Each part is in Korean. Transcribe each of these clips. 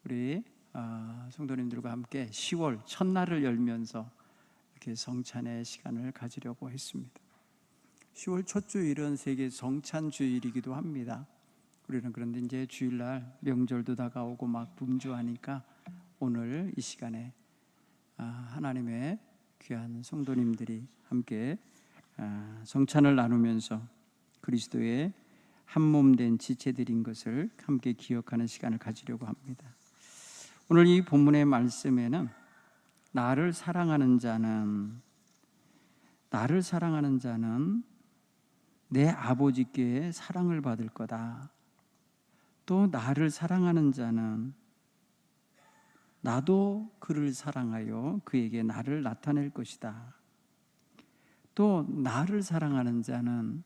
우리 성도님들과 함께 10월 첫날을 열면서 이렇게 성찬의 시간을 가지려고 했습니다. 10월 첫 주일은 세계 성찬 주일이기도 합니다. 우리는 그런데 이제 주일날 명절도 다가오고 막 분주하니까 오늘 이 시간에 하나님의 귀한 성도님들이 함께 성찬을 나누면서 그리스도의 한몸 된 지체들인 것을 함께 기억하는 시간을 가지려고 합니다. 오늘 이 본문의 말씀에는 나를 사랑하는 자는 내 아버지께 사랑을 받을 거다. 또 나를 사랑하는 자는 나도 그를 사랑하여 그에게 나를 나타낼 것이다. 또 나를 사랑하는 자는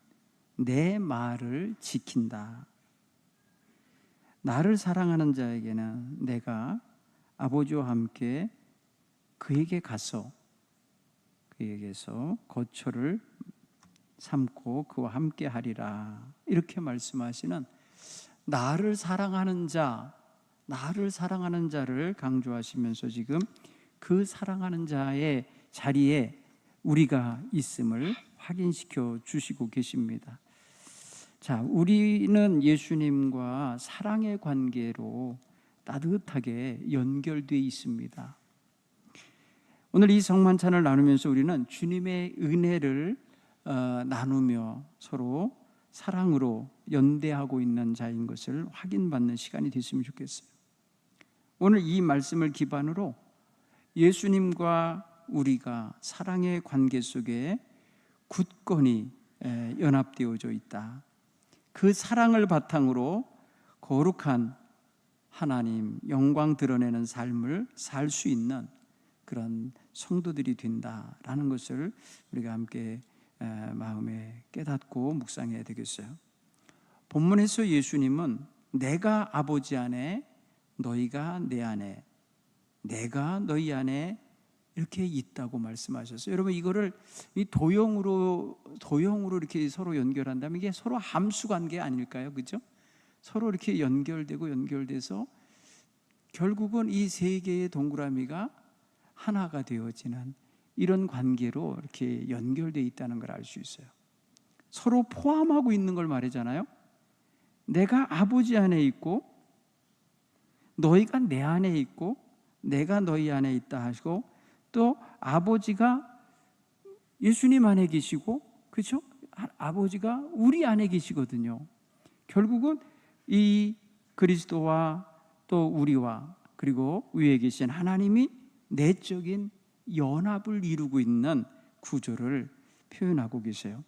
내 말을 지킨다. 나를 사랑하는 자에게는 내가 아버지와 함께 그에게 가서 그에게서 거처를 삼고 그와 함께 하리라. 이렇게 말씀하시는 나를 사랑하는 자를 강조하시면서 지금 그 사랑하는 자의 자리에 우리가 있음을 확인시켜 주시고 계십니다. 자, 우리는 예수님과 사랑의 관계로 따뜻하게 연결되어 있습니다. 오늘 이 성만찬을 나누면서 우리는 주님의 은혜를 나누며 서로 사랑으로 연대하고 있는 자인 것을 확인받는 시간이 됐으면 좋겠어요. 오늘 이 말씀을 기반으로 예수님과 우리가 사랑의 관계 속에 굳건히 연합되어져 있다. 그 사랑을 바탕으로 거룩한 하나님 영광 드러내는 삶을 살 수 있는 그런 성도들이 된다라는 것을 우리가 함께 마음에 깨닫고 묵상해야 되겠어요. 본문에서 예수님은 내가 아버지 안에 너희가 내 안에 내가 너희 안에 이렇게 있다고 말씀하셨어요. 여러분 이거를 이 도형으로 이렇게 서로 연결한다면 이게 서로 함수 관계 아닐까요? 그죠? 서로 이렇게 연결돼서 결국은 이 세 개의 동그라미가 하나가 되어지는 이런 관계로 이렇게 연결되어 있다는 걸 알 수 있어요. 서로 포함하고 있는 걸 말하잖아요. 내가 아버지 안에 있고 너희가 내 안에 있고 내가 너희 안에 있다 하시고 또 아버지가 예수님 안에 계시고 그렇죠? 아버지가 우리 안에 계시거든요. 결국은 이 그리스도와 또 우리와 그리고 위에 계신 하나님이 내적인 연합을 이루고 있는 구조를 표현하고 계세요.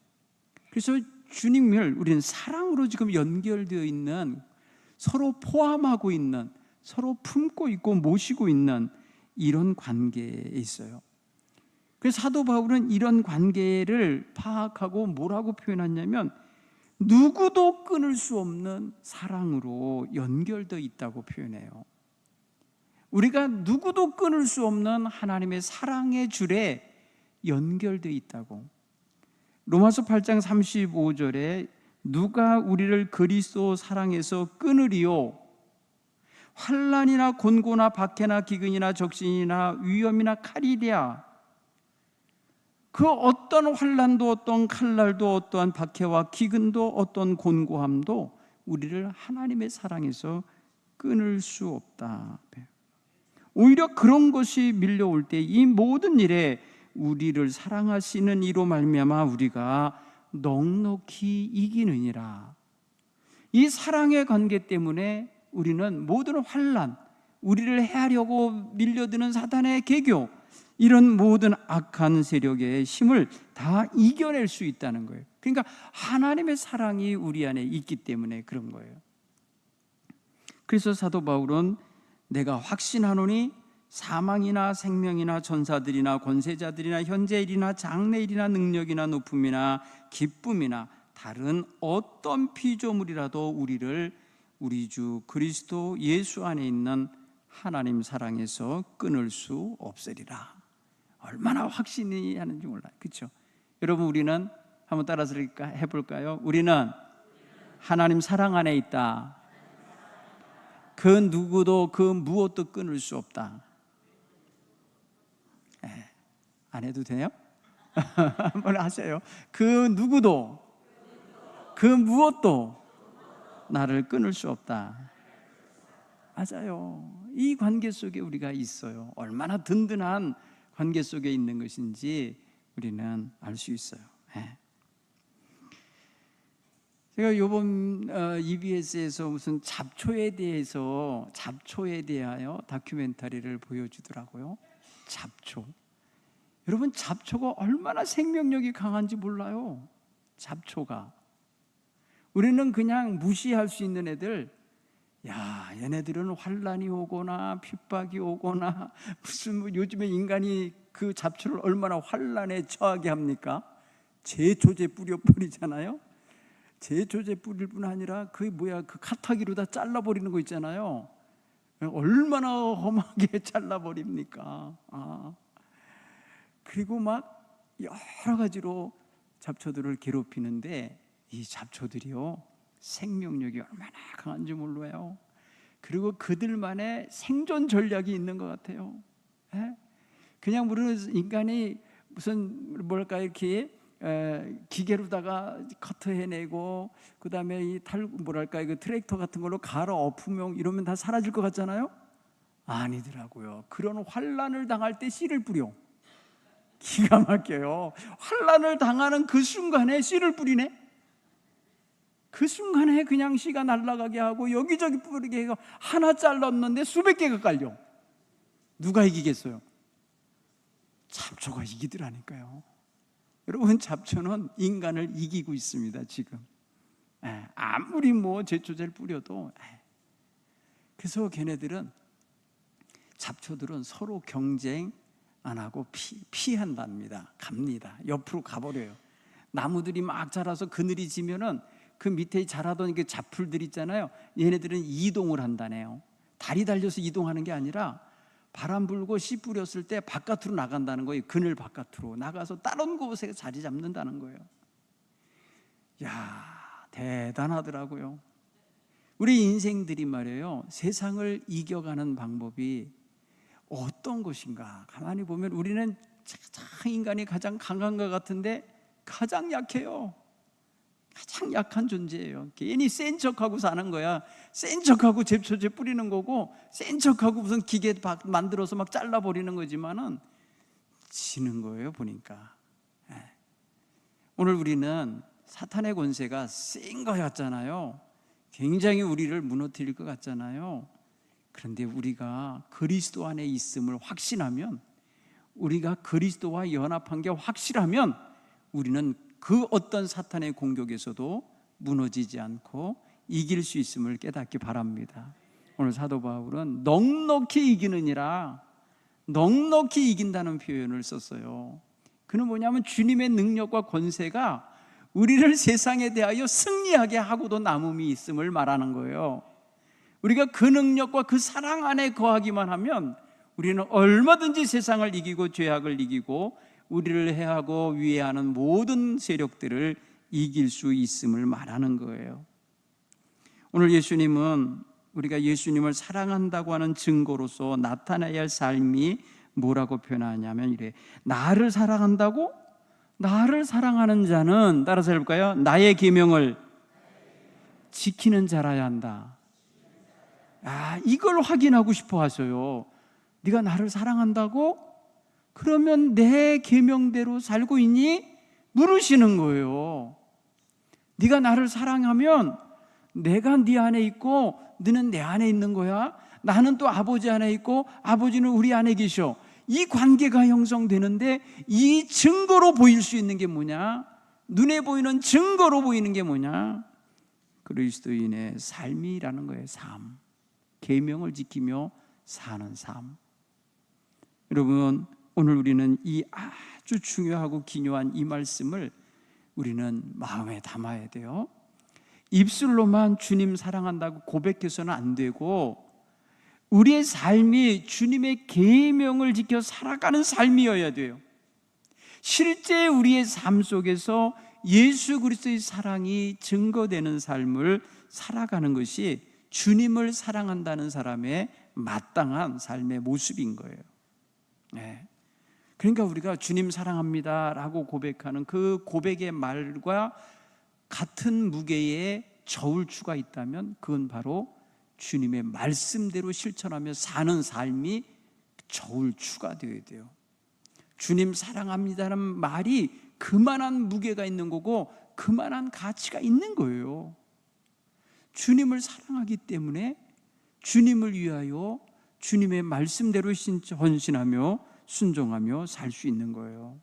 그래서 주님을 우리는 사랑으로 지금 연결되어 있는 서로 포함하고 있는 서로 품고 있고 모시고 있는 이런 관계에 있어요. 그래서 사도 바울은 이런 관계를 파악하고 뭐라고 표현하냐면 누구도 끊을 수 없는 사랑으로 연결되어 있다고 표현해요. 우리가 누구도 끊을 수 없는 하나님의 사랑의 줄에 연결되어 있다고. 로마서 8장 35절에 누가 우리를 그리스도 사랑에서 끊으리요? 환난이나 곤고나 박해나 기근이나 적신이나 위험이나 칼이랴. 그 어떤 환난도 어떤 칼날도 어떠한 박해와 기근도 어떤 곤고함도 우리를 하나님의 사랑에서 끊을 수 없다. 오히려 그런 것이 밀려올 때 이 모든 일에 우리를 사랑하시는 이로 말미암아 우리가 넉넉히 이기느니라. 이 사랑의 관계 때문에 우리는 모든 환난, 우리를 해하려고 밀려드는 사탄의 계교, 이런 모든 악한 세력의 힘을 다 이겨낼 수 있다는 거예요. 그러니까 하나님의 사랑이 우리 안에 있기 때문에 그런 거예요. 그래서 사도 바울은 내가 확신하노니 사망이나 생명이나 전사들이나 권세자들이나 현재일이나 장래일이나 능력이나 높음이나 기쁨이나 다른 어떤 피조물이라도 우리를 우리 주 그리스도 예수 안에 있는 하나님 사랑에서 끊을 수 없으리라. 얼마나 확신이 하는지 몰라요. 그렇죠? 여러분 우리는 한번 따라서 해볼까요? 우리는 하나님 사랑 안에 있다. 그 누구도 그 무엇도 끊을 수 없다. 안 해도 돼요? 한번 하세요. 그 누구도 그 무엇도 나를 끊을 수 없다. 맞아요. 이 관계 속에 우리가 있어요. 얼마나 든든한 관계 속에 있는 것인지 우리는 알 수 있어요. 제가 이번 EBS에서 무슨 잡초에 대하여 다큐멘터리를 보여주더라고요. 잡초. 여러분, 잡초가 얼마나 생명력이 강한지 몰라요. 잡초가. 우리는 그냥 무시할 수 있는 애들, 야, 얘네들은 환란이 오거나 핍박이 오거나 무슨 요즘에 인간이 그 잡초를 얼마나 환란에 처하게 합니까? 제초제 뿌려버리잖아요. 제초제 뿌릴 뿐 아니라 그 카타기로 다 잘라버리는 거 있잖아요. 얼마나 험하게 잘라버립니까? 그리고 막 여러 가지로 잡초들을 괴롭히는데 이 잡초들이요, 생명력이 얼마나 강한지 몰라요. 그리고 그들만의 생존 전략이 있는 것 같아요. 그냥 우리는 인간이 무슨 이렇게 기계로다가 커트해내고 그다음에 이 트랙터 같은 걸로 갈아 엎으면 이러면 다 사라질 것 같잖아요. 아니더라고요. 그런 환란을 당할 때 씨를 뿌려. 기가 막혀요. 환란을 당하는 그 순간에 씨를 뿌리네. 그 순간에 그냥 씨가 날아가게 하고 여기저기 뿌리게 해서 하나 잘랐는데 수백 개가 깔려. 누가 이기겠어요? 잡초가 이기더라니까요. 여러분, 잡초는 인간을 이기고 있습니다 지금. 아무리 제초제를 뿌려도. 그래서 잡초들은 서로 경쟁 안 하고 피한답니다. 갑니다. 옆으로 가버려요. 나무들이 막 자라서 그늘이 지면은 그 밑에 자라던 그 잡풀들 있잖아요. 얘네들은 이동을 한다네요. 다리 달려서 이동하는 게 아니라 바람 불고 씨 뿌렸을 때 바깥으로 나간다는 거예요. 그늘 바깥으로 나가서 다른 곳에 자리 잡는다는 거예요. 야, 대단하더라고요. 우리 인생들이 말이에요, 세상을 이겨가는 방법이 어떤 것인가? 가만히 보면 우리는 인간이 가장 강한 것 같은데 가장 약해요. 가장 약한 존재예요. 괜히 센 척하고 사는 거야. 센 척하고 제초제 뿌리는 거고, 센 척하고 무슨 기계 만들어서 막 잘라버리는 거지만은 지는 거예요, 보니까. 오늘 우리는 사탄의 권세가 센 것 같잖아요. 굉장히 우리를 무너뜨릴 것 같잖아요. 그런데 우리가 그리스도 안에 있음을 확신하면, 우리가 그리스도와 연합한 게 확실하면 우리는 그 어떤 사탄의 공격에서도 무너지지 않고 이길 수 있음을 깨닫기 바랍니다. 오늘 사도 바울은 넉넉히 이기느니라, 넉넉히 이긴다는 표현을 썼어요. 그는 뭐냐면 주님의 능력과 권세가 우리를 세상에 대하여 승리하게 하고도 남음이 있음을 말하는 거예요. 우리가 그 능력과 그 사랑 안에 거하기만 하면 우리는 얼마든지 세상을 이기고 죄악을 이기고 우리를 해하고 위해하는 모든 세력들을 이길 수 있음을 말하는 거예요. 오늘 예수님은 우리가 예수님을 사랑한다고 하는 증거로서 나타나야 할 삶이 뭐라고 표현하냐면 이래. 나를 사랑한다고? 나를 사랑하는 자는, 따라서 해볼까요? 나의 계명을 지키는 자라야 한다. 이걸 확인하고 싶어 하셔요. 네가 나를 사랑한다고? 그러면 내 계명대로 살고 있니? 물으시는 거예요. 네가 나를 사랑하면 내가 네 안에 있고 너는 내 안에 있는 거야. 나는 또 아버지 안에 있고 아버지는 우리 안에 계셔. 이 관계가 형성되는데 이 증거로 보일 수 있는 게 뭐냐? 눈에 보이는 증거로 보이는 게 뭐냐? 그리스도인의 삶이라는 거예요. 삶. 계명을 지키며 사는 삶. 여러분, 오늘 우리는 이 아주 중요하고 기묘한 이 말씀을 우리는 마음에 담아야 돼요. 입술로만 주님 사랑한다고 고백해서는 안 되고 우리의 삶이 주님의 계명을 지켜 살아가는 삶이어야 돼요. 실제 우리의 삶 속에서 예수 그리스도의 사랑이 증거되는 삶을 살아가는 것이 주님을 사랑한다는 사람의 마땅한 삶의 모습인 거예요. 네. 그러니까 우리가 주님 사랑합니다라고 고백하는 그 고백의 말과 같은 무게의 저울추가 있다면 그건 바로 주님의 말씀대로 실천하며 사는 삶이 저울추가 되어야 돼요. 주님 사랑합니다라는 말이 그만한 무게가 있는 거고 그만한 가치가 있는 거예요. 주님을 사랑하기 때문에 주님을 위하여 주님의 말씀대로 헌신하며 순종하며 살 수 있는 거예요.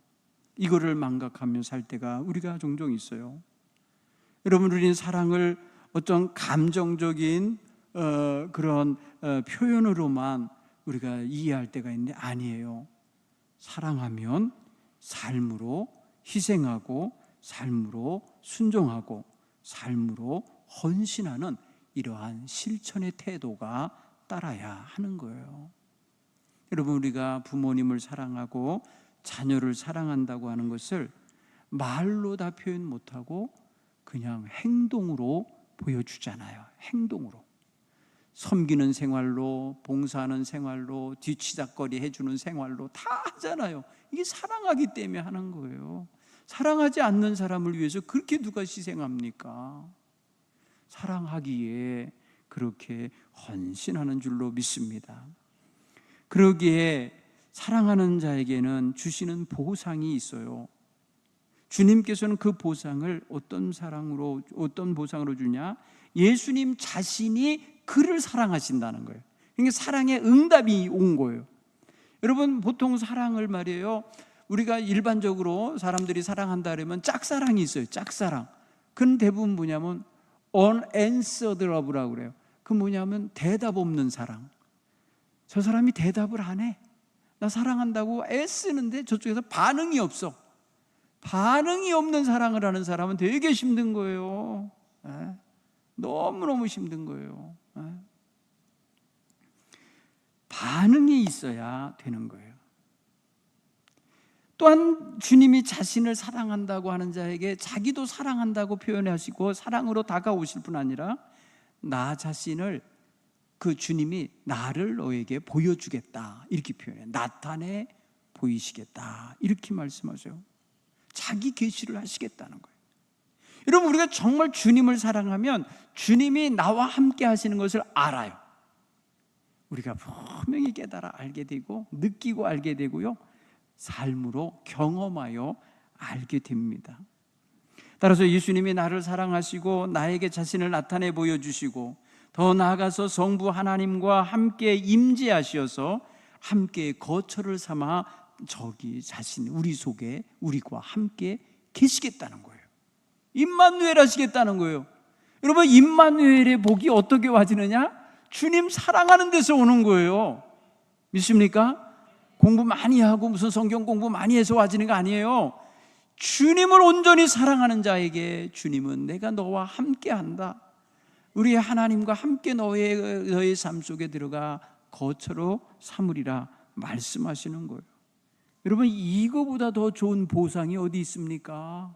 이거를 망각하며 살 때가 우리가 종종 있어요. 여러분, 우리는 사랑을 어떤 감정적인 그런 표현으로만 우리가 이해할 때가 있는데 아니에요. 사랑하면 삶으로 희생하고 삶으로 순종하고 삶으로 헌신하는 이러한 실천의 태도가 따라야 하는 거예요. 여러분, 우리가 부모님을 사랑하고 자녀를 사랑한다고 하는 것을 말로 다 표현 못하고 그냥 행동으로 보여주잖아요. 행동으로. 섬기는 생활로, 봉사하는 생활로, 뒤치다거리 해주는 생활로 다 하잖아요. 이게 사랑하기 때문에 하는 거예요. 사랑하지 않는 사람을 위해서 그렇게 누가 희생합니까? 사랑하기에 그렇게 헌신하는 줄로 믿습니다. 그러기에 사랑하는 자에게는 주시는 보상이 있어요. 주님께서는 그 보상을 어떤 보상으로 주냐? 예수님 자신이 그를 사랑하신다는 거예요. 그러니까 사랑의 응답이 온 거예요. 여러분, 보통 사랑을 말이에요, 우리가 일반적으로 사람들이 사랑한다 그러면 짝사랑이 있어요. 짝사랑. 그건 대부분 뭐냐면 unanswered love라고 그래요. 그 뭐냐면 대답 없는 사랑. 저 사람이 대답을 안 해. 나 사랑한다고 애쓰는데 저쪽에서 반응이 없어. 반응이 없는 사랑을 하는 사람은 되게 힘든 거예요. 너무너무 힘든 거예요. 반응이 있어야 되는 거예요. 또한 주님이 자신을 사랑한다고 하는 자에게 자기도 사랑한다고 표현하시고 사랑으로 다가오실 뿐 아니라 나 자신을 그 주님이 나를 너에게 보여주겠다 이렇게 표현해요. 나타내 보이시겠다 이렇게 말씀하세요. 자기 계시를 하시겠다는 거예요. 여러분, 우리가 정말 주님을 사랑하면 주님이 나와 함께 하시는 것을 알아요. 우리가 분명히 깨달아 알게 되고 느끼고 알게 되고요, 삶으로 경험하여 알게 됩니다. 따라서 예수님이 나를 사랑하시고 나에게 자신을 나타내 보여주시고 더 나아가서 성부 하나님과 함께 임재하셔서 함께 거처를 삼아 저기 자신 우리 속에 우리와 함께 계시겠다는 거예요. 임마누엘 하시겠다는 거예요. 여러분, 임마누엘의 복이 어떻게 와지느냐? 주님 사랑하는 데서 오는 거예요. 믿습니까? 공부 많이 하고 무슨 성경 공부 많이 해서 와지는 거 아니에요. 주님을 온전히 사랑하는 자에게 주님은 내가 너와 함께 한다. 우리 하나님과 함께 너의 삶 속에 들어가 거처로 삼으리라 말씀하시는 거예요. 여러분, 이거보다 더 좋은 보상이 어디 있습니까?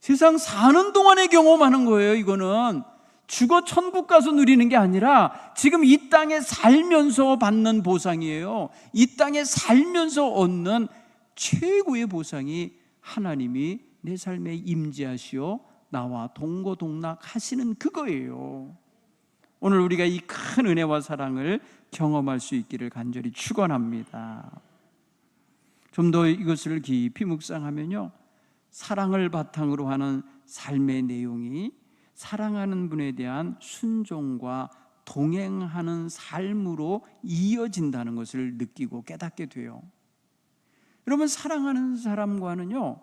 세상 사는 동안에 경험하는 거예요. 이거는 죽어 천국 가서 누리는 게 아니라 지금 이 땅에 살면서 받는 보상이에요. 이 땅에 살면서 얻는 최고의 보상이 하나님이 내 삶에 임재하시어 나와 동고동락하시는 그거예요. 오늘 우리가 이 큰 은혜와 사랑을 경험할 수 있기를 간절히 축원합니다. 좀 더 이것을 깊이 묵상하면요, 사랑을 바탕으로 하는 삶의 내용이 사랑하는 분에 대한 순종과 동행하는 삶으로 이어진다는 것을 느끼고 깨닫게 돼요. 여러분, 사랑하는 사람과는요,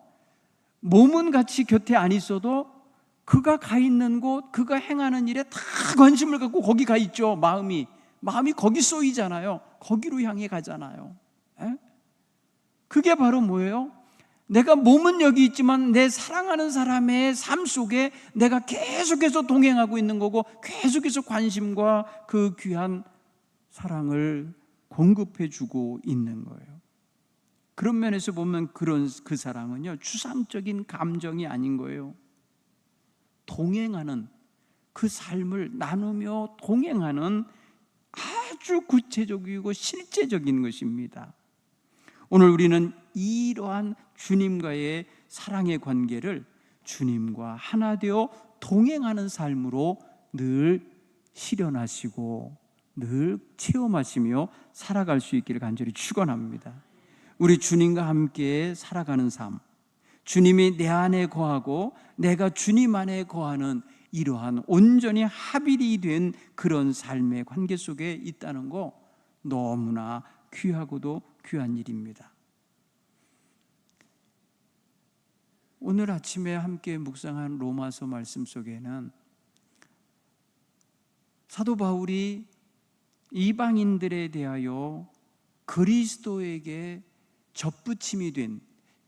몸은 같이 곁에 안 있어도 그가 가 있는 곳, 그가 행하는 일에 다 관심을 갖고 거기 가 있죠. 마음이 거기 쏘이잖아요. 거기로 향해 가잖아요. 그게 바로 뭐예요? 내가 몸은 여기 있지만 내 사랑하는 사람의 삶 속에 내가 계속해서 동행하고 있는 거고 계속해서 관심과 그 귀한 사랑을 공급해 주고 있는 거예요. 그런 면에서 보면 그 사랑은요, 추상적인 감정이 아닌 거예요. 동행하는, 그 삶을 나누며 동행하는 아주 구체적이고 실제적인 것입니다. 오늘 우리는 이러한 주님과의 사랑의 관계를 주님과 하나 되어 동행하는 삶으로 늘 실현하시고 늘 체험하시며 살아갈 수 있기를 간절히 축원합니다. 우리 주님과 함께 살아가는 삶, 주님이 내 안에 거하고 내가 주님 안에 거하는 이러한 온전히 합일이 된 그런 삶의 관계 속에 있다는 거 너무나 귀하고도 귀한 일입니다. 오늘 아침에 함께 묵상한 로마서 말씀 속에는 사도 바울이 이방인들에 대하여 그리스도에게 접붙임이 된,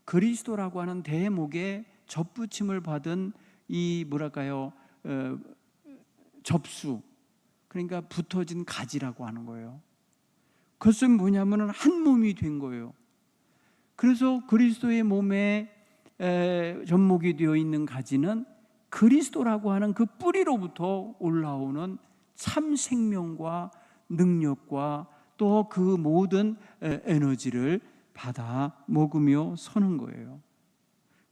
그리스도라고 하는 대목에 접붙임을 받은 이 접수, 그러니까 붙어진 가지라고 하는 거예요. 그것은 뭐냐면 한 몸이 된 거예요. 그래서 그리스도의 몸에 접목이 되어 있는 가지는 그리스도라고 하는 그 뿌리로부터 올라오는 참 생명과 능력과 또 그 모든 에너지를 받아 먹으며 서는 거예요.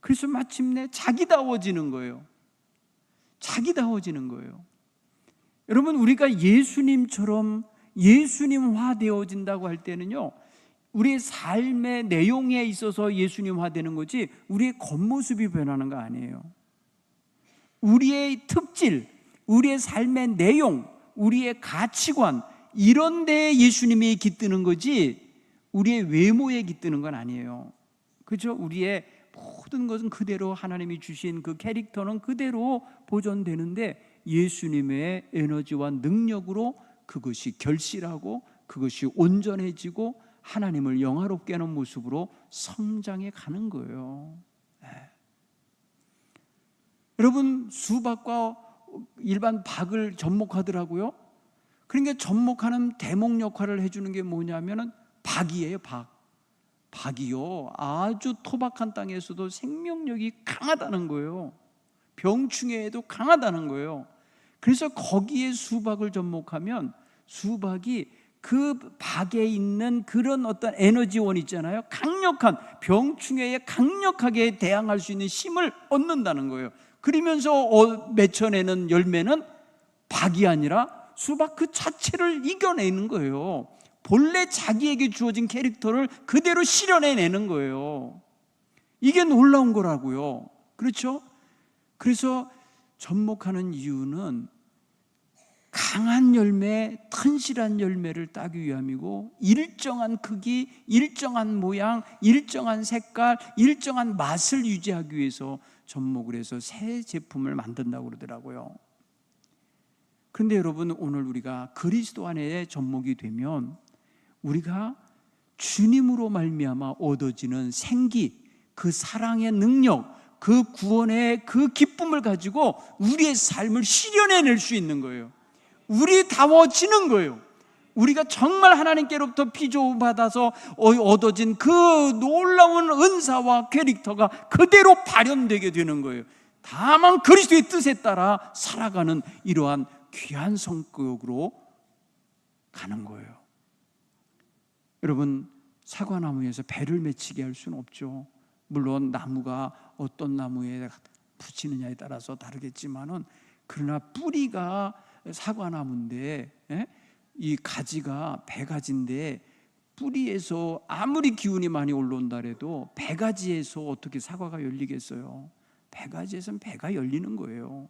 그래서 마침내 자기다워지는 거예요. 자기다워지는 거예요. 여러분, 우리가 예수님처럼 예수님화 되어진다고 할 때는요, 우리의 삶의 내용에 있어서 예수님화 되는 거지 우리의 겉모습이 변하는 거 아니에요. 우리의 특질, 우리의 삶의 내용, 우리의 가치관, 이런 데에 예수님이 깃드는 거지 우리의 외모에 깃드는 건 아니에요. 그렇죠? 우리의 모든 것은 그대로 하나님이 주신 그 캐릭터는 그대로 보존되는데 예수님의 에너지와 능력으로 그것이 결실하고 그것이 온전해지고 하나님을 영화롭게 하는 모습으로 성장해 가는 거예요. 네. 여러분, 수박과 일반 박을 접목하더라고요. 그러니까 접목하는 대목 역할을 해주는 게 뭐냐면은 박이에요. 박이요, 아주 토박한 땅에서도 생명력이 강하다는 거예요. 병충해에도 강하다는 거예요. 그래서 거기에 수박을 접목하면 수박이 그 박에 있는 그런 어떤 에너지원 있잖아요. 강력한 병충해에 강력하게 대항할 수 있는 힘을 얻는다는 거예요. 그러면서 맺혀내는 열매는 박이 아니라 수박 그 자체를 이겨내는 거예요. 본래 자기에게 주어진 캐릭터를 그대로 실현해내는 거예요. 이게 놀라운 거라고요. 그렇죠? 그래서 접목하는 이유는 강한 열매, 튼실한 열매를 따기 위함이고 일정한 크기, 일정한 모양, 일정한 색깔, 일정한 맛을 유지하기 위해서 접목을 해서 새 제품을 만든다고 그러더라고요. 그런데 여러분, 오늘 우리가 그리스도 안에 접목이 되면 우리가 주님으로 말미암아 얻어지는 생기, 그 사랑의 능력, 그 구원의 그 기쁨을 가지고 우리의 삶을 실현해낼 수 있는 거예요. 우리다워지는 거예요. 우리가 정말 하나님께로부터 피조음 받아서 얻어진 그 놀라운 은사와 캐릭터가 그대로 발현되게 되는 거예요. 다만 그리스도의 뜻에 따라 살아가는 이러한 귀한 성격으로 가는 거예요. 여러분, 사과나무에서 배를 맺히게 할 수는 없죠. 물론 나무가 어떤 나무에 붙이느냐에 따라서 다르겠지만은, 그러나 뿌리가 사과나무인데 이 가지가 배가지인데 뿌리에서 아무리 기운이 많이 올라온다 해도 배가지에서 어떻게 사과가 열리겠어요? 배가지에서는 배가 열리는 거예요.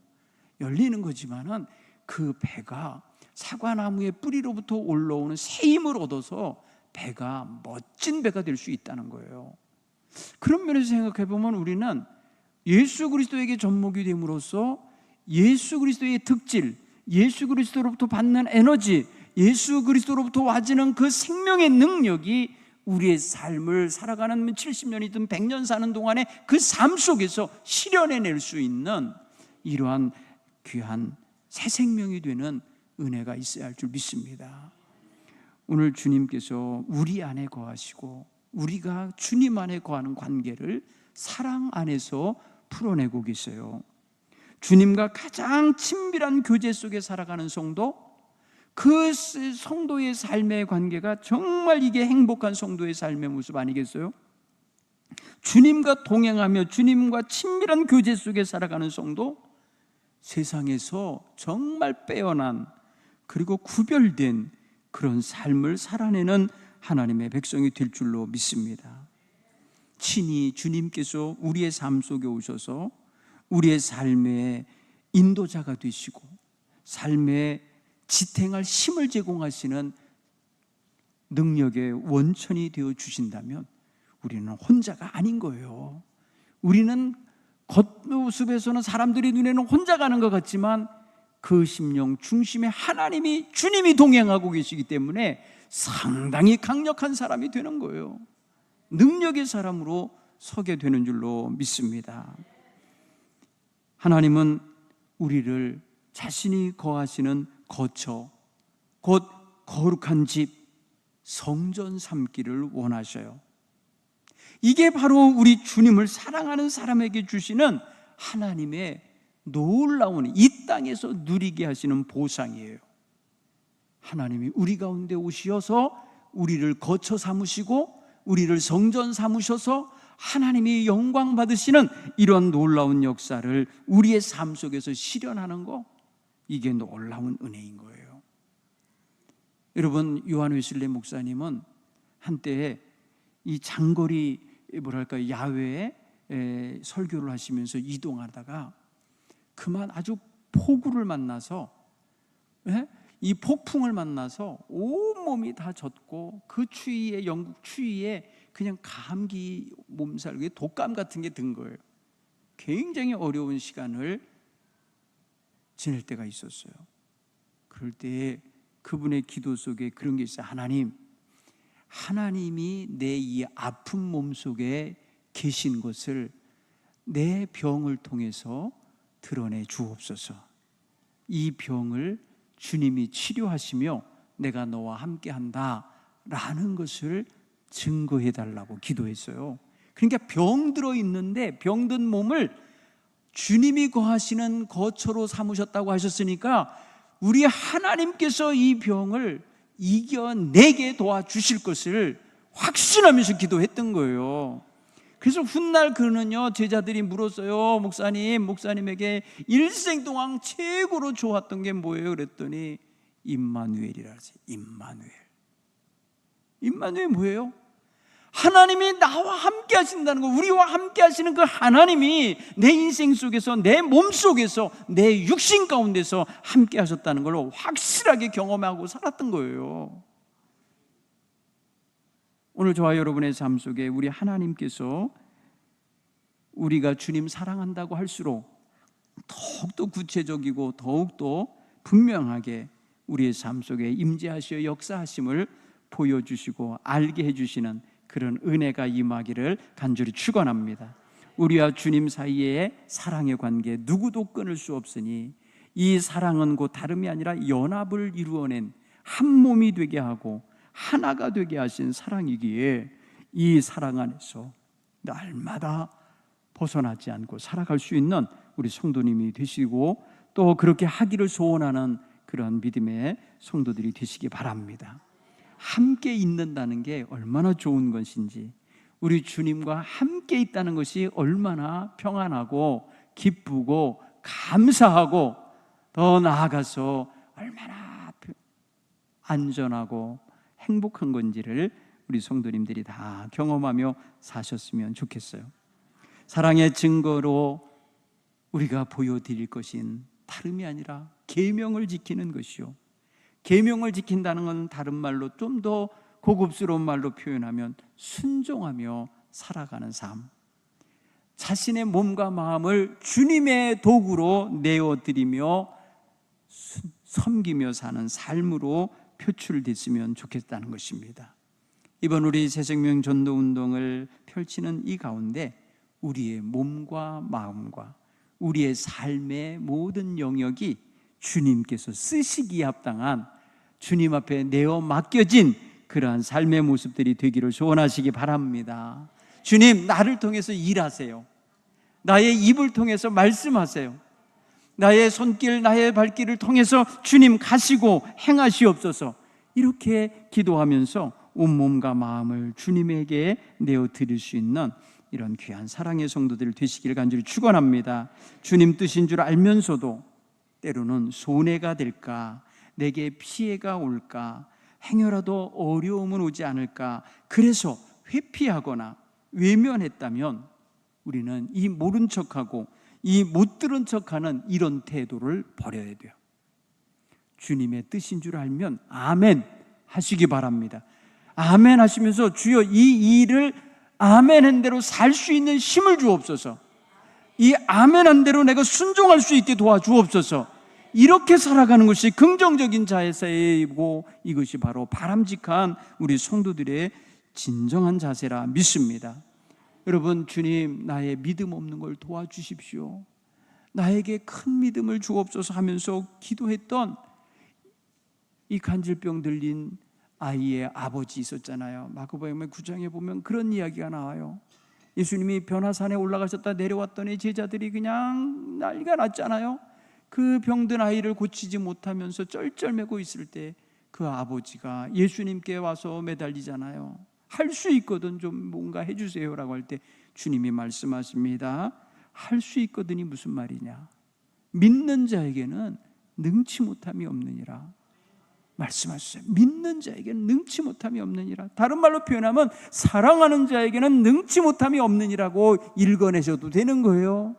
열리는 거지만은 그 배가 사과나무의 뿌리로부터 올라오는 새 힘을 얻어서 배가 멋진 배가 될 수 있다는 거예요. 그런 면에서 생각해 보면 우리는 예수 그리스도에게 접목이 됨으로써 예수 그리스도의 특질, 예수 그리스도로부터 받는 에너지, 예수 그리스도로부터 와지는 그 생명의 능력이 우리의 삶을 살아가는 70년이든 100년 사는 동안에 그 삶 속에서 실현해낼 수 있는 이러한 귀한 새 생명이 되는 은혜가 있어야 할 줄 믿습니다. 오늘 주님께서 우리 안에 거하시고 우리가 주님 안에 거하는 관계를 사랑 안에서 풀어내고 계세요. 주님과 가장 친밀한 교제 속에 살아가는 성도, 그 성도의 삶의 관계가 정말 이게 행복한 성도의 삶의 모습 아니겠어요? 주님과 동행하며 주님과 친밀한 교제 속에 살아가는 성도, 세상에서 정말 빼어난 그리고 구별된 그런 삶을 살아내는 하나님의 백성이 될 줄로 믿습니다. 친히 주님께서 우리의 삶 속에 오셔서 우리의 삶의 인도자가 되시고 삶의 지탱할 힘을 제공하시는 능력의 원천이 되어 주신다면 우리는 혼자가 아닌 거예요. 우리는 겉모습에서는 사람들이 눈에는 혼자 가는 것 같지만 그 심령 중심에 하나님이, 주님이 동행하고 계시기 때문에 상당히 강력한 사람이 되는 거예요. 능력의 사람으로 서게 되는 줄로 믿습니다. 하나님은 우리를 자신이 거하시는 거처, 곧 거룩한 집, 성전 삼기를 원하셔요. 이게 바로 우리 주님을 사랑하는 사람에게 주시는 하나님의 놀라운 이 땅에서 누리게 하시는 보상이에요. 하나님이 우리 가운데 오시어서 우리를 거처 삼으시고 우리를 성전 삼으셔서 하나님이 영광 받으시는 이런 놀라운 역사를 우리의 삶 속에서 실현하는 거, 이게 놀라운 은혜인 거예요. 여러분, 요한 웨슬리 목사님은 한때 이 장거리 야외에 설교를 하시면서 이동하다가 그만 아주 폭우를 만나서, 이 폭풍을 만나서 온몸이 다 젖고 그 추위에, 영국 추위에 그냥 감기 몸살, 독감 같은 게 든 거예요. 굉장히 어려운 시간을 지낼 때가 있었어요. 그럴 때 그분의 기도 속에 그런 게 있어요. 하나님이 내 이 아픈 몸 속에 계신 것을 내 병을 통해서 드러내 주옵소서. 이 병을 주님이 치료하시며 내가 너와 함께한다 라는 것을 증거해 달라고 기도했어요. 그러니까 병 들어 있는데 병든 몸을 주님이 거하시는 거처로 삼으셨다고 하셨으니까 우리 하나님께서 이 병을 이겨내게 도와주실 것을 확신하면서 기도했던 거예요. 그래서 훗날 그는요, 제자들이 물었어요. 목사님에게 일생 동안 최고로 좋았던 게 뭐예요? 그랬더니 임마누엘이라 하지. 임마누엘 뭐예요? 하나님이 나와 함께 하신다는 거, 우리와 함께 하시는 그 하나님이 내 인생 속에서, 내 몸 속에서, 내 육신 가운데서 함께 하셨다는 걸 확실하게 경험하고 살았던 거예요. 오늘 저와 여러분의 삶 속에 우리 하나님께서 우리가 주님 사랑한다고 할수록 더욱더 구체적이고 더욱더 분명하게 우리의 삶 속에 임재하시어 역사하심을 보여주시고 알게 해주시는 그런 은혜가 임하기를 간절히 축원합니다. 우리와 주님 사이의 사랑의 관계 누구도 끊을 수 없으니 이 사랑은 곧 다름이 아니라 연합을 이루어낸 한 몸이 되게 하고 하나가 되게 하신 사랑이기에 이 사랑 안에서 날마다 벗어나지 않고 살아갈 수 있는 우리 성도님이 되시고 또 그렇게 하기를 소원하는 그런 믿음의 성도들이 되시기 바랍니다. 함께 있는다는 게 얼마나 좋은 것인지, 우리 주님과 함께 있다는 것이 얼마나 평안하고 기쁘고 감사하고 더 나아가서 얼마나 안전하고 행복한 건지를 우리 성도님들이 다 경험하며 사셨으면 좋겠어요. 사랑의 증거로 우리가 보여드릴 것인 다름이 아니라 계명을 지키는 것이요, 계명을 지킨다는 건 다른 말로 좀 더 고급스러운 말로 표현하면 순종하며 살아가는 삶, 자신의 몸과 마음을 주님의 도구로 내어드리며 섬기며 사는 삶으로 표출됐으면 좋겠다는 것입니다. 이번 우리 새생명 전도운동을 펼치는 이 가운데 우리의 몸과 마음과 우리의 삶의 모든 영역이 주님께서 쓰시기에 합당한, 주님 앞에 내어 맡겨진 그러한 삶의 모습들이 되기를 소원하시기 바랍니다. 주님, 나를 통해서 일하세요. 나의 입을 통해서 말씀하세요. 나의 손길, 나의 발길을 통해서 주님 가시고 행하시옵소서. 이렇게 기도하면서 온몸과 마음을 주님에게 내어드릴 수 있는 이런 귀한 사랑의 성도들 되시기를 간절히 축원합니다. 주님 뜻인 줄 알면서도 때로는 손해가 될까, 내게 피해가 올까, 행여라도 어려움은 오지 않을까, 그래서 회피하거나 외면했다면 우리는 이 모른 척하고 이 못 들은 척하는 이런 태도를 버려야 돼요. 주님의 뜻인 줄 알면 아멘 하시기 바랍니다. 아멘 하시면서 주여 이 일을 아멘한 대로 살 수 있는 힘을 주옵소서. 이 아멘한 대로 내가 순종할 수 있게 도와주옵소서. 이렇게 살아가는 것이 긍정적인 자세이고 이것이 바로 바람직한 우리 성도들의 진정한 자세라 믿습니다. 여러분, 주님 나의 믿음 없는 걸 도와주십시오. 나에게 큰 믿음을 주옵소서 하면서 기도했던 이 간질병 들린 아이의 아버지 있었잖아요. 마가복음 9장에 보면 그런 이야기가 나와요. 예수님이 변화산에 올라가셨다 내려왔더니 제자들이 그냥 난리가 났잖아요. 그 병든 아이를 고치지 못하면서 쩔쩔매고 있을 때 그 아버지가 예수님께 와서 매달리잖아요. 할 수 있거든 좀 뭔가 해주세요라고 할 때 주님이 말씀하십니다. 할 수 있거든이 무슨 말이냐? 믿는 자에게는 능치 못함이 없느니라 말씀하셨어요. 믿는 자에게는 능치 못함이 없느니라. 다른 말로 표현하면 사랑하는 자에게는 능치 못함이 없느니라고 읽어내셔도 되는 거예요.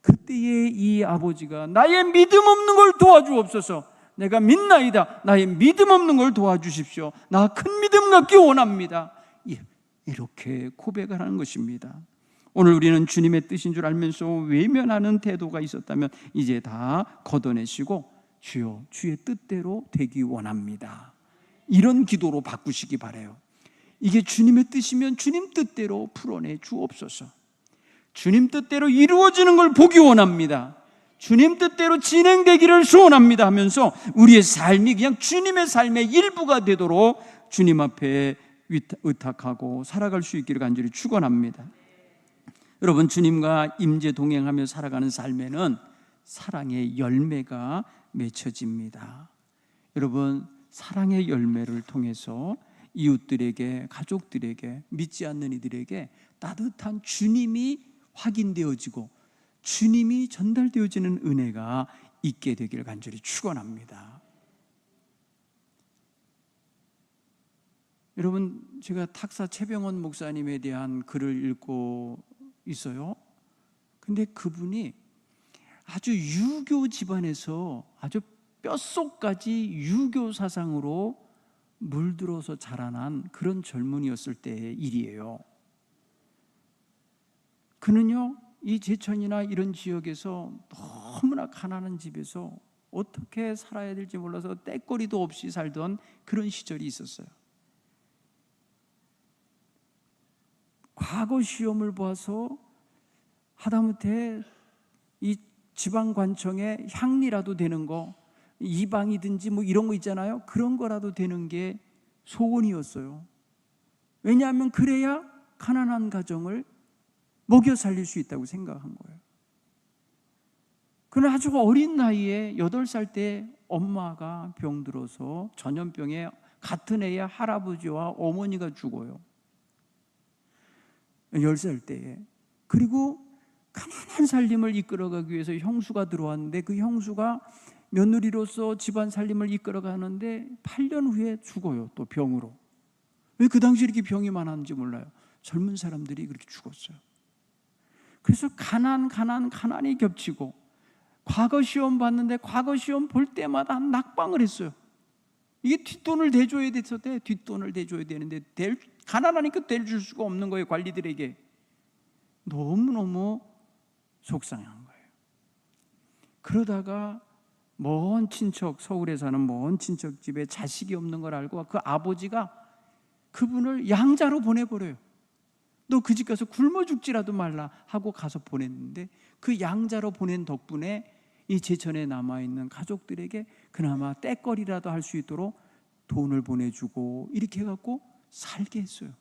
그때에 이 아버지가 나의 믿음 없는 걸 도와주옵소서. 내가 믿나이다. 나의 믿음 없는 걸 도와주십시오. 나 큰 믿음 갖기 원합니다. 이렇게 고백을 하는 것입니다. 오늘 우리는 주님의 뜻인 줄 알면서 외면하는 태도가 있었다면 이제 다 걷어내시고 주여 주의 뜻대로 되기 원합니다. 이런 기도로 바꾸시기 바라요. 이게 주님의 뜻이면 주님 뜻대로 풀어내 주옵소서. 주님 뜻대로 이루어지는 걸 보기 원합니다. 주님 뜻대로 진행되기를 소원합니다 하면서 우리의 삶이 그냥 주님의 삶의 일부가 되도록 주님 앞에 의탁하고 살아갈 수 있기를 간절히 축원합니다. 여러분, 주님과 임재 동행하며 살아가는 삶에는 사랑의 열매가 맺혀집니다. 여러분, 사랑의 열매를 통해서 이웃들에게, 가족들에게, 믿지 않는 이들에게 따뜻한 주님이 확인되어지고 주님이 전달되어지는 은혜가 있게 되기를 간절히 축원합니다. 여러분, 제가 탁사 최병원 목사님에 대한 글을 읽고 있어요. 근데 그분이 아주 유교 집안에서 아주 뼛속까지 유교 사상으로 물들어서 자라난 그런 젊은이였을 때의 일이에요. 그는요, 이 제천이나 이런 지역에서 너무나 가난한 집에서 어떻게 살아야 될지 몰라서 떼거리도 없이 살던 그런 시절이 있었어요. 과거 시험을 봐서 하다못해 이 지방관청에 향리라도 되는 거, 이방이든지 뭐 이런 거 있잖아요. 그런 거라도 되는 게 소원이었어요. 왜냐하면 그래야 가난한 가정을 먹여 살릴 수 있다고 생각한 거예요. 그러나 아주 어린 나이에 8살 때 엄마가 병들어서 전염병에 같은 해에 할아버지와 어머니가 죽어요. 10살 때에. 그리고 가난한 살림을 이끌어가기 위해서 형수가 들어왔는데 그 형수가 며느리로서 집안 살림을 이끌어가는데 8년 후에 죽어요. 또 병으로. 왜 그 당시 이렇게 병이 많았는지 몰라요. 젊은 사람들이 그렇게 죽었어요. 그래서 가난이 겹치고 과거 시험 봤는데 과거 시험 볼 때마다 낙방을 했어요. 이게 뒷돈을 대줘야 됐었대. 뒷돈을 대줘야 되는데 가난하니까 대줄 수가 없는 거예요. 관리들에게. 너무너무 속상한 거예요. 그러다가 먼 친척, 서울에 사는 먼 친척 집에 자식이 없는 걸 알고 그 아버지가 그분을 양자로 보내버려요. 너 그 집 가서 굶어 죽지라도 말라 하고 가서 보냈는데 그 양자로 보낸 덕분에 이 제천에 남아있는 가족들에게 그나마 떼거리라도 할 수 있도록 돈을 보내주고 이렇게 해갖고 살게 했어요.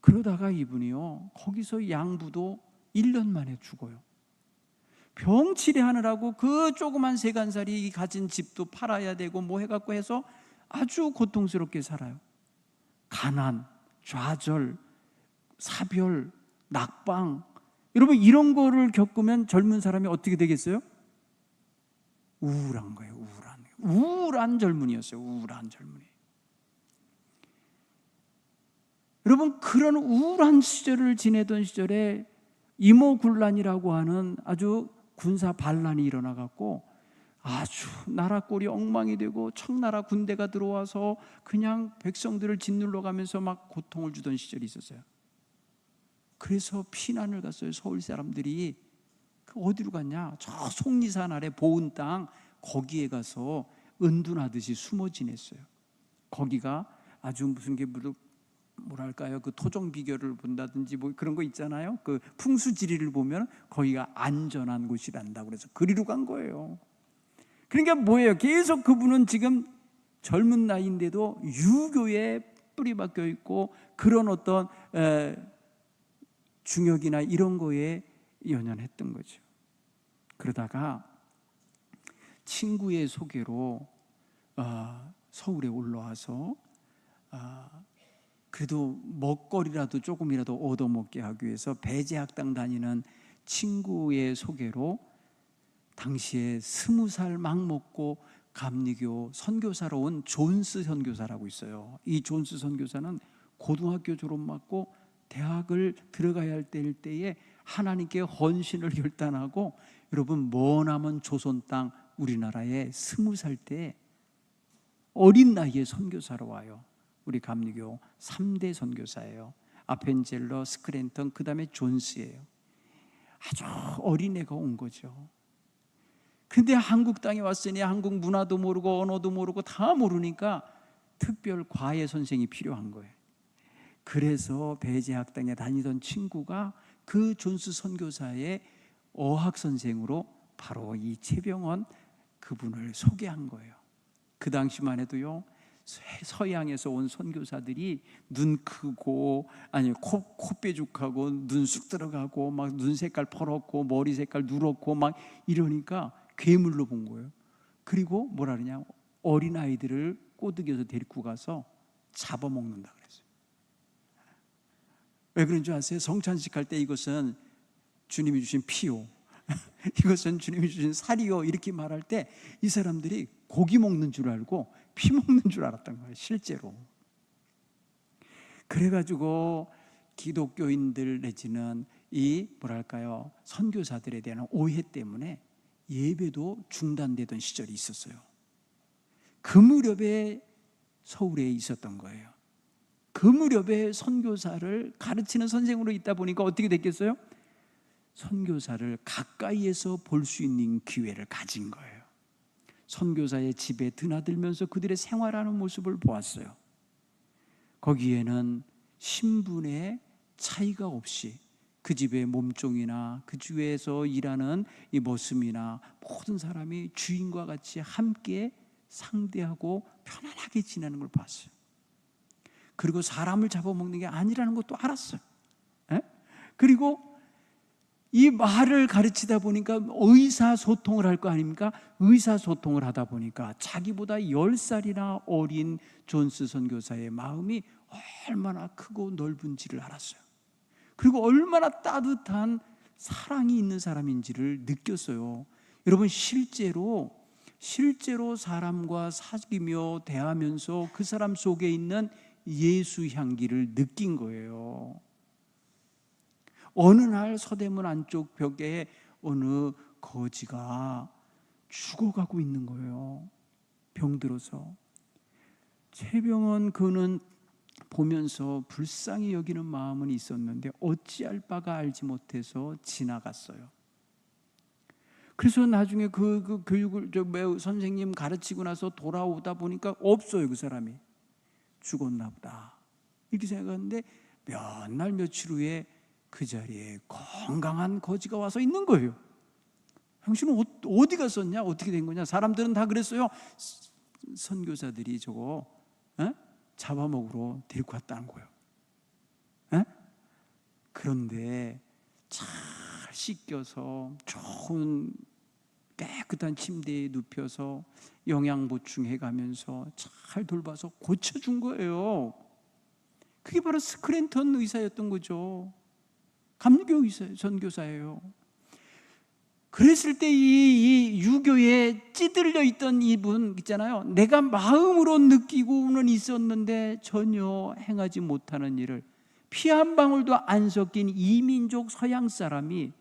그러다가 이분이요, 거기서 양부도 1년 만에 죽어요. 병 치료하느라고 그 조그만 세간살이 가진 집도 팔아야 되고 뭐 해갖고 해서 아주 고통스럽게 살아요. 가난, 좌절, 사별, 낙방. 여러분 이런 거를 겪으면 젊은 사람이 어떻게 되겠어요? 우울한 거예요. 우울한 젊은이였어요. 우울한 젊은이. 여러분 그런 우울한 시절을 지내던 시절에 이모군란이라고 하는 아주 군사 반란이 일어나갖고 아주 나라 꼴이 엉망이 되고 청나라 군대가 들어와서 그냥 백성들을 짓눌러 가면서 막 고통을 주던 시절이 있었어요. 그래서 피난을 갔어요. 서울 사람들이. 어디로 갔냐? 저 속리산 아래 보은 땅 거기에 가서 은둔하듯이 숨어 지냈어요. 거기가 아주 무슨 게 뭐랄까요? 그 토종 비결을 본다든지 뭐 그런 거 있잖아요. 그 풍수지리를 보면 거기가 안전한 곳이란다고 그래서 그리로 간 거예요. 그러니까 뭐예요? 계속 그분은 지금 젊은 나이인데도 유교에 뿌리 박혀 있고 그런 어떤 중역이나 이런 거에 연연했던 거죠. 그러다가 친구의 소개로 서울에 올라와서 그래도 먹거리라도 조금이라도 얻어먹게 하기 위해서 배제학당 다니는 친구의 소개로 당시에 20살 막 먹고 감리교 선교사로 온 존스 선교사라고 있어요. 이 존스 선교사는 고등학교 졸업 맞고 대학을 들어가야 할 때에 하나님께 헌신을 결단하고 여러분 머나먼 조선 땅 우리나라에 20살 때 어린 나이에 선교사로 와요. 우리 감리교 3대 선교사예요. 아펜젤러, 스크랜턴, 그 다음에 존스예요. 아주 어린애가 온 거죠. 근데 한국 땅에 왔으니 한국 문화도 모르고 언어도 모르고 다 모르니까 특별 과외 선생이 필요한 거예요. 그래서 배제학당에 다니던 친구가 그 존스 선교사의 어학 선생으로 바로 이 최병원 그분을 소개한 거예요. 그 당시만 해도요, 서양에서 온 선교사들이 눈 크고 아니 코 뾰족하고 눈 쑥 들어가고 막 눈 색깔 퍼렇고 머리 색깔 누렇고 막 이러니까 괴물로 본 거예요. 그리고 뭐라 그러냐, 어린 아이들을 꼬드겨서 데리고 가서 잡아먹는다 그랬어요. 왜 그런 줄 아세요? 성찬식 할 때 이것은 주님이 주신 피요, 이것은 주님이 주신 살이요, 이렇게 말할 때 이 사람들이 고기 먹는 줄 알고 피 먹는 줄 알았던 거예요, 실제로. 그래가지고 기독교인들 내지는 이 뭐랄까요, 선교사들에 대한 오해 때문에 예배도 중단되던 시절이 있었어요. 그 무렵에 서울에 있었던 거예요. 그 무렵에 선교사를 가르치는 선생으로 있다 보니까 어떻게 됐겠어요? 선교사를 가까이에서 볼 수 있는 기회를 가진 거예요. 선교사의 집에 드나들면서 그들의 생활하는 모습을 보았어요. 거기에는 신분의 차이가 없이 그 집의 몸종이나 그 주에서 일하는 이 모습이나 모든 사람이 주인과 같이 함께 상대하고 편안하게 지내는 걸 봤어요. 그리고 사람을 잡아먹는 게 아니라는 것도 알았어요. 그리고 이 말을 가르치다 보니까 의사소통을 할 거 아닙니까? 의사소통을 하다 보니까 자기보다 10살이나 어린 존스 선교사의 마음이 얼마나 크고 넓은지를 알았어요. 그리고 얼마나 따뜻한 사랑이 있는 사람인지를 느꼈어요. 여러분 실제로 사람과 사귀며 대하면서 그 사람 속에 있는 예수 향기를 느낀 거예요. 어느 날 서대문 안쪽 벽에 어느 거지가 죽어가고 있는 거예요. 병들어서. 최병원 그는 보면서 불쌍히 여기는 마음은 있었는데 어찌할 바가 알지 못해서 지나갔어요. 그래서 나중에 그 교육을 선생님 가르치고 나서 돌아오다 보니까 없어요. 그 사람이 죽었나 보다 이렇게 생각하는데 몇 날 며칠 후에 그 자리에 건강한 거지가 와서 있는 거예요. 당신은 어디 갔었냐? 어떻게 된 거냐? 사람들은 다 그랬어요. 선교사들이 저거 잡아먹으러 데리고 왔다는 거예요. 그런데 잘 씻겨서 좋은 깨끗한 침대에 눕혀서 영양 보충해 가면서 잘 돌봐서 고쳐준 거예요. 그게 바로 스크랜턴 의사였던 거죠. 감리교 의사, 전교사예요. 그랬을 때 이 유교에 찌들려 있던 이분 있잖아요. 내가 마음으로 느끼고는 있었는데 전혀 행하지 못하는 일을, 피 한 방울도 안 섞인 이민족 서양 사람이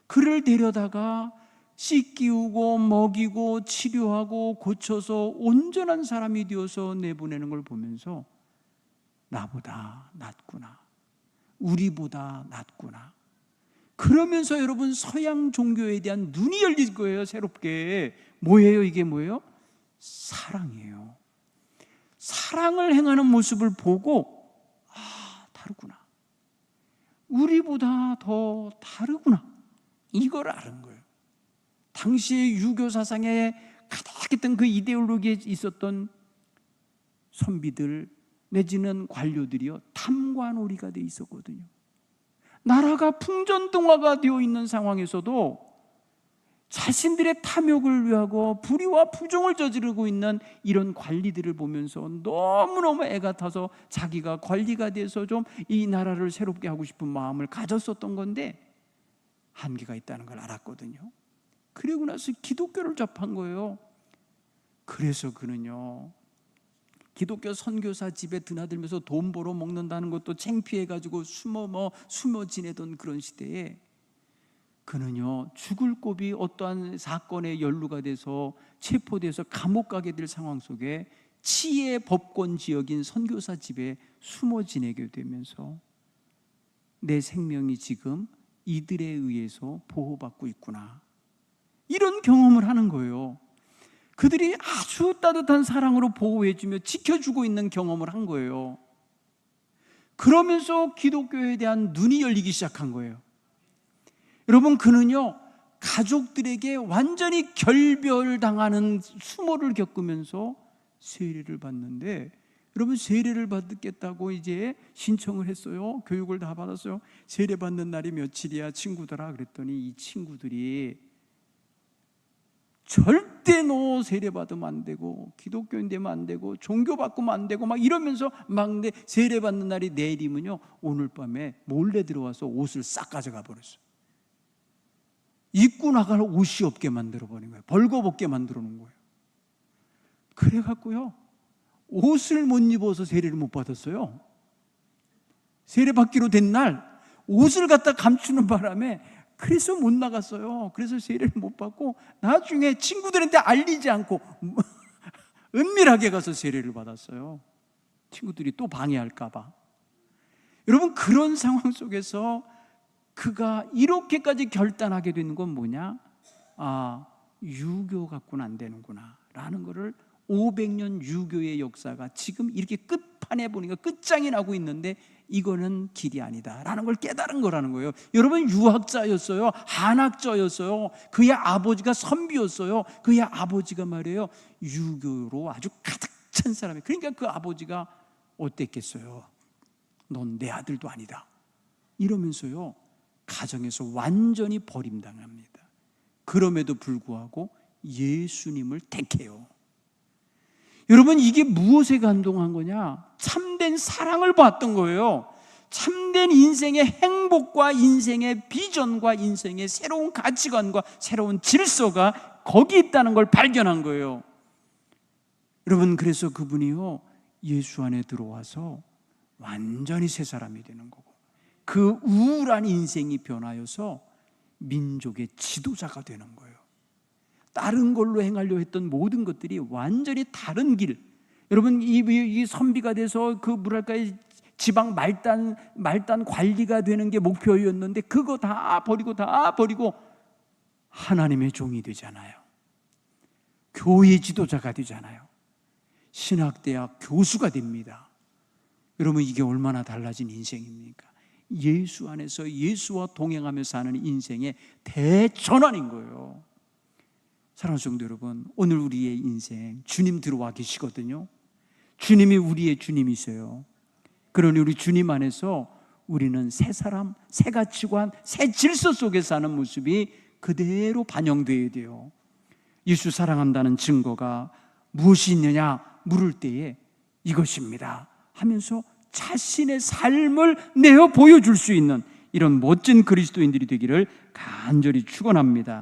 그를 데려다가 씻기우고 먹이고 치료하고 고쳐서 온전한 사람이 되어서 내보내는 걸 보면서 나보다 낫구나, 우리보다 낫구나. 그러면서 여러분 서양 종교에 대한 눈이 열릴 거예요. 새롭게. 뭐예요? 이게 뭐예요? 사랑이에요. 사랑을 행하는 모습을 보고 다르구나, 우리보다 더 다르구나, 이걸 아는 거예요. 당시의 유교 사상에 가득했던 그 이데올로기에 있었던 선비들 내지는 관료들이요, 탐관오리가 돼 있었거든요. 나라가 풍전등화가 되어 있는 상황에서도 자신들의 탐욕을 위하고 불의와 부정을 저지르고 있는 이런 관리들을 보면서 너무너무 애가 타서 자기가 관리가 돼서 좀 이 나라를 새롭게 하고 싶은 마음을 가졌었던 건데 한계가 있다는 걸 알았거든요. 그리고 나서 기독교를 접한 거예요. 그래서 그는요, 기독교 선교사 집에 드나들면서 돈 벌어 먹는다는 것도 창피해가지고 숨어 지내던 그런 시대에 그는요, 죽을 고비 어떠한 사건에 연루가 돼서 체포돼서 감옥 가게 될 상황 속에 치의 법권 지역인 선교사 집에 숨어 지내게 되면서 내 생명이 지금 이들에 의해서 보호받고 있구나, 이런 경험을 하는 거예요. 그들이 아주 따뜻한 사랑으로 보호해주며 지켜주고 있는 경험을 한 거예요. 그러면서 기독교에 대한 눈이 열리기 시작한 거예요. 여러분, 그는요, 가족들에게 완전히 결별당하는 수모를 겪으면서 세례를 받는데, 여러분, 세례를 받겠다고 이제 신청을 했어요. 교육을 다 받았어요. 세례 받는 날이 며칠이야 친구들아 그랬더니 이 친구들이 절대 너 세례 받으면 안 되고 기독교인 되면 안 되고 종교 바꾸면 안 되고 막 이러면서 막, 세례 받는 날이 내일이면요, 오늘 밤에 몰래 들어와서 옷을 싹 가져가 버렸어요. 입고 나갈 옷이 없게 만들어 버린 거예요. 벌거벗게 만들어 놓은 거예요. 그래갖고요, 옷을 못 입어서 세례를 못 받았어요. 세례 받기로 된 날 옷을 갖다 감추는 바람에 그래서 못 나갔어요. 그래서 세례를 못 받고 나중에 친구들한테 알리지 않고 은밀하게 가서 세례를 받았어요. 친구들이 또 방해할까 봐. 여러분, 그런 상황 속에서 그가 이렇게까지 결단하게 되는 건 뭐냐? 유교 갖고는 안 되는구나 라는 거를 500년 유교의 역사가 지금 이렇게 끝판에 보니까 끝장이 나고 있는데 이거는 길이 아니다 라는 걸 깨달은 거라는 거예요. 여러분, 유학자였어요. 한학자였어요. 그의 아버지가 선비였어요. 그의 아버지가 말이에요, 유교로 아주 가득 찬 사람이에요. 그러니까 그 아버지가 어땠겠어요? 넌 내 아들도 아니다 이러면서요, 가정에서 완전히 버림당합니다. 그럼에도 불구하고 예수님을 택해요. 여러분, 이게 무엇에 감동한 거냐? 참된 사랑을 봤던 거예요. 참된 인생의 행복과 인생의 비전과 인생의 새로운 가치관과 새로운 질서가 거기 있다는 걸 발견한 거예요. 여러분, 그래서 그분이요, 예수 안에 들어와서 완전히 새 사람이 되는 거고, 그 우울한 인생이 변하여서 민족의 지도자가 되는 거예요. 다른 걸로 행하려 했던 모든 것들이 완전히 다른 길. 여러분, 이 선비가 돼서 그 뭐랄까 지방 말단 관리가 되는 게 목표였는데 그거 다 버리고 하나님의 종이 되잖아요. 교회 지도자가 되잖아요. 신학대학 교수가 됩니다. 여러분, 이게 얼마나 달라진 인생입니까? 예수 안에서 예수와 동행하며 사는 인생의 대전환인 거예요. 사랑하는 성도 여러분, 오늘 우리의 인생 주님 들어와 계시거든요. 주님이 우리의 주님이세요. 그러니 우리 주님 안에서 우리는 새 사람, 새 가치관, 새 질서 속에 사는 모습이 그대로 반영되어야 돼요. 예수 사랑한다는 증거가 무엇이 있느냐 물을 때에 이것입니다 하면서 자신의 삶을 내어 보여줄 수 있는 이런 멋진 그리스도인들이 되기를 간절히 축원합니다.